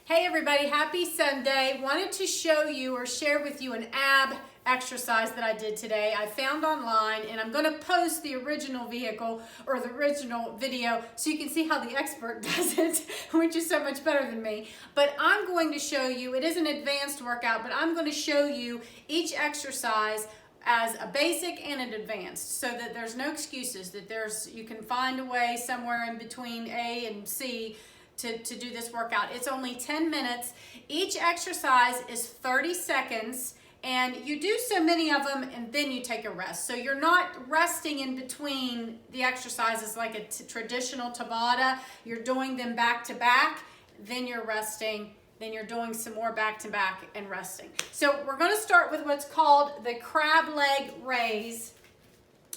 Hey everybody, happy Sunday. Wanted to show you or share with you an ab exercise that I did today. I found online, and I'm going to post the original vehicle or the original video so you can see how the expert does it, which is so much better than me. But I'm going to show you, it is an advanced workout, but I'm going to show you each exercise as a basic and an advanced, so that there's no excuses, that you can find a way somewhere in between A and C to do this workout. It's only 10 minutes. Each exercise is 30 seconds, and you do so many of them and then you take a rest. So you're not resting in between the exercises like a traditional Tabata. You're doing them back to back, then you're resting, then you're doing some more back to back and resting. So we're going to start with what's called the crab leg raise,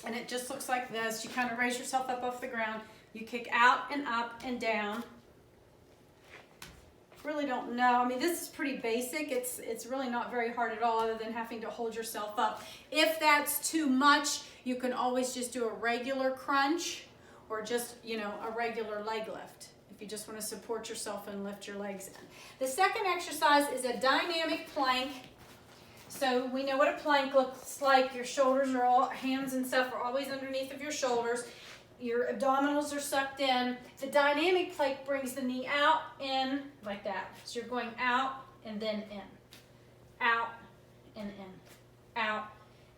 and it just looks like this. You kind of raise yourself up off the ground. You kick out and up and down. Really don't know. I mean, this is pretty basic. It's really not very hard at all, other than having to hold yourself up. If that's too much, you can always just do a regular crunch or just, a regular leg lift if you just want to support yourself and lift your legs in. The second exercise is a dynamic plank. So we know what a plank looks like. Your shoulders are all, hands and stuff are always underneath of your shoulders. Your abdominals are sucked in. The dynamic plank brings the knee out, in, like that. So you're going out and then in. Out and in. Out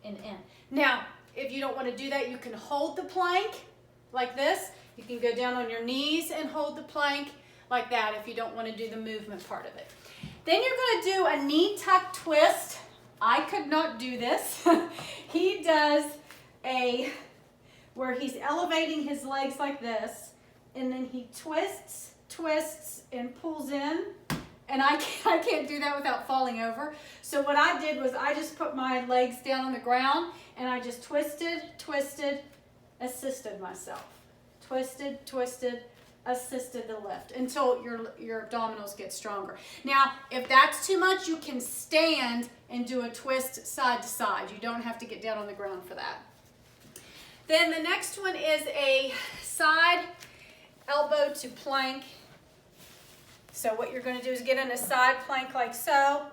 and in. Now, if you don't want to do that, you can hold the plank like this. You can go down on your knees and hold the plank like that if you don't want to do the movement part of it. Then you're going to do a knee tuck twist. I could not do this. He does where he's elevating his legs like this, and then he twists, and pulls in. And I can't do that without falling over. So what I did was I just put my legs down on the ground, and I just twisted, assisted myself. Twisted, assisted the lift until your abdominals get stronger. Now, if that's too much, you can stand and do a twist side to side. You don't have to get down on the ground for that. Then the next one is a side elbow to plank. So what you're going to do is get in a side plank like so.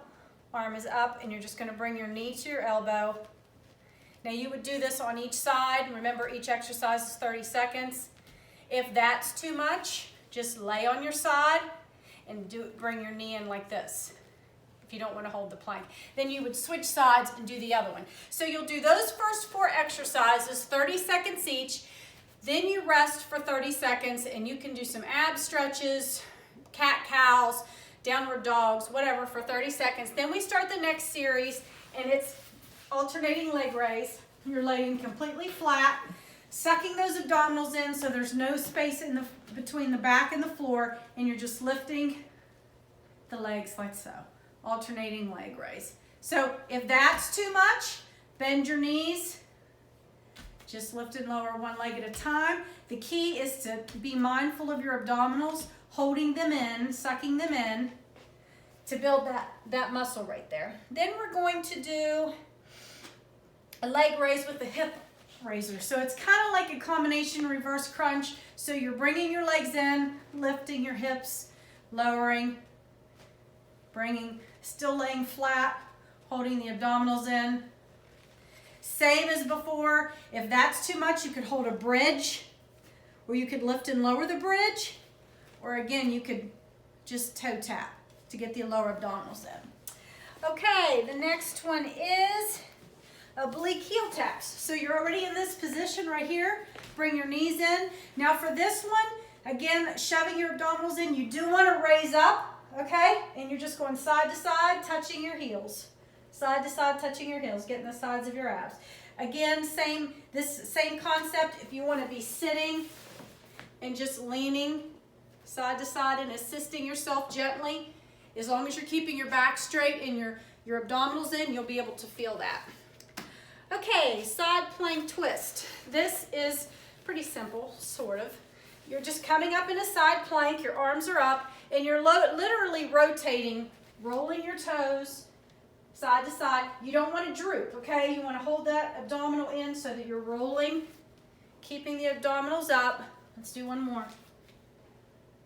Arm is up, and you're just going to bring your knee to your elbow. Now you would do this on each side. Remember, each exercise is 30 seconds. If that's too much, just lay on your side and bring your knee in like this, if you don't want to hold the plank. Then you would switch sides and do the other one. So you'll do those first 4 exercises, 30 seconds each. Then you rest for 30 seconds, and you can do some ab stretches, cat-cows, downward dogs, whatever, for 30 seconds. Then we start the next series, and it's alternating leg raise. You're laying completely flat, sucking those abdominals in so there's no space between the back and the floor, and you're just lifting the legs like so. Alternating leg raise. So if that's too much, bend your knees. Just lift and lower one leg at a time. The key is to be mindful of your abdominals, holding them in, sucking them in to build that muscle right there. Then we're going to do a leg raise with the hip raiser. So it's kind of like a combination reverse crunch. So you're bringing your legs in, lifting your hips, lowering, bringing, still laying flat, holding the abdominals in. Same as before. If that's too much, you could hold a bridge, or you could lift and lower the bridge, or again, you could just toe tap to get the lower abdominals in. Okay, the next one is oblique heel taps. So you're already in this position right here. Bring your knees in. Now for this one, again, shoving your abdominals in, you do want to raise up. Okay, and you're just going side to side, touching your heels. Side to side, touching your heels, getting the sides of your abs. Again, this same concept. If you want to be sitting and just leaning side to side and assisting yourself gently, as long as you're keeping your back straight and your abdominals in, you'll be able to feel that. Okay, side plank twist. This is pretty simple, sort of. You're just coming up in a side plank, your arms are up, and you're literally rotating, rolling your toes side to side. You don't want to droop, okay? You want to hold that abdominal in so that you're rolling, keeping the abdominals up. Let's do one more.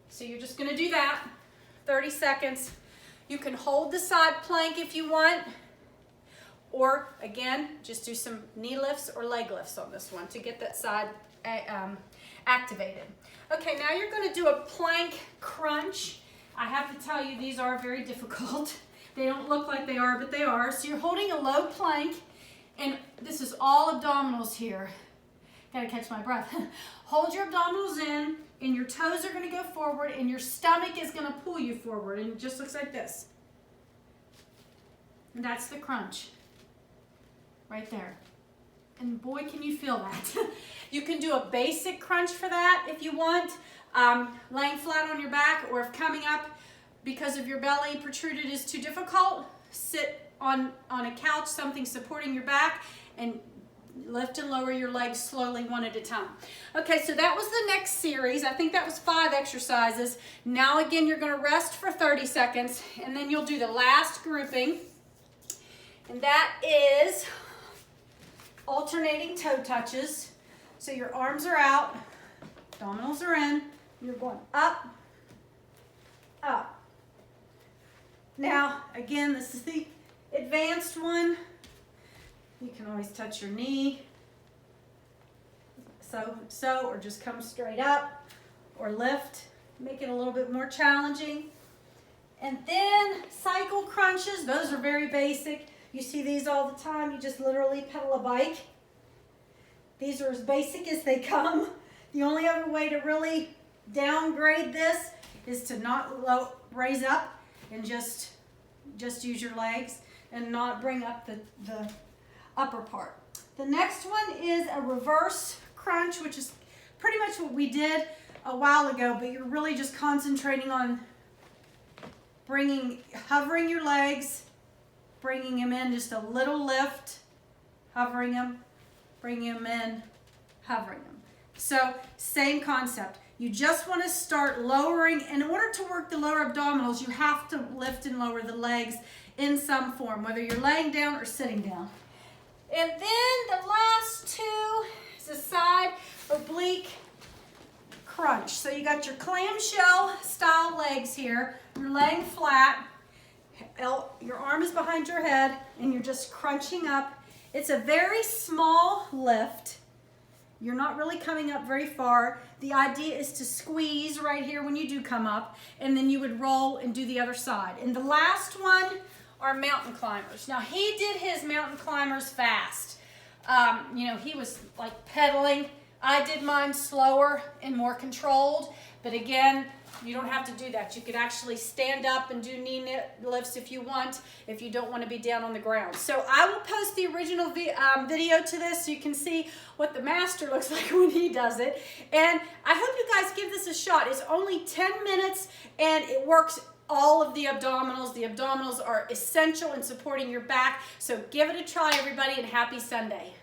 So you're just going to do that 30 seconds. You can hold the side plank if you want, or again, just do some knee lifts or leg lifts on this one to get that side activated. Okay, now you're going to do a plank crunch. I have to tell you, these are very difficult. They don't look like they are, but they are. So you're holding a low plank, and this is all abdominals here. Gotta catch my breath. Hold your abdominals in, and your toes are gonna go forward, and your stomach is gonna pull you forward, and it just looks like this. And that's the crunch, right there. And boy, can you feel that. You can do a basic crunch for that if you want, laying flat on your back, or if coming up because of your belly protruded is too difficult, sit on a couch, something supporting your back, and lift and lower your legs slowly one at a time. Okay, so that was the next series. I think that was 5 exercises. Now again, you're gonna rest for 30 seconds, and then you'll do the last grouping, and that is alternating toe touches. So your arms are out, abdominals are in, you're going up, up. Now, again, this is the advanced one. You can always touch your knee, so, or just come straight up, or lift, make it a little bit more challenging. And then cycle crunches, those are very basic. You see these all the time, you just literally pedal a bike. These are as basic as they come. The only other way to really downgrade this is to not raise up and just use your legs and not bring up the upper part. The next one is a reverse crunch, which is pretty much what we did a while ago, but you're really just concentrating on hovering your legs, bringing them in, just a little lift, hovering them, bringing them in, hovering them. So same concept. You just want to start lowering. In order to work the lower abdominals, you have to lift and lower the legs in some form, whether you're laying down or sitting down. And then the last 2 is a side oblique crunch. So you got your clamshell style legs here. You're laying flat. Your arm is behind your head, and you're just crunching up. It's a very small lift. You're not really coming up very far. The idea is to squeeze right here when you do come up, and then you would roll and do the other side. And the last one are mountain climbers. Now, he did his mountain climbers fast. You know, he was like pedaling. I did mine slower and more controlled, but again, you don't have to do that. You could actually stand up and do knee lifts if you want, if you don't want to be down on the ground. So I will post the original video to this so you can see what the master looks like when he does it. And I hope you guys give this a shot. It's only 10 minutes and it works all of the abdominals. The abdominals are essential in supporting your back. So give it a try, everybody, and happy Sunday.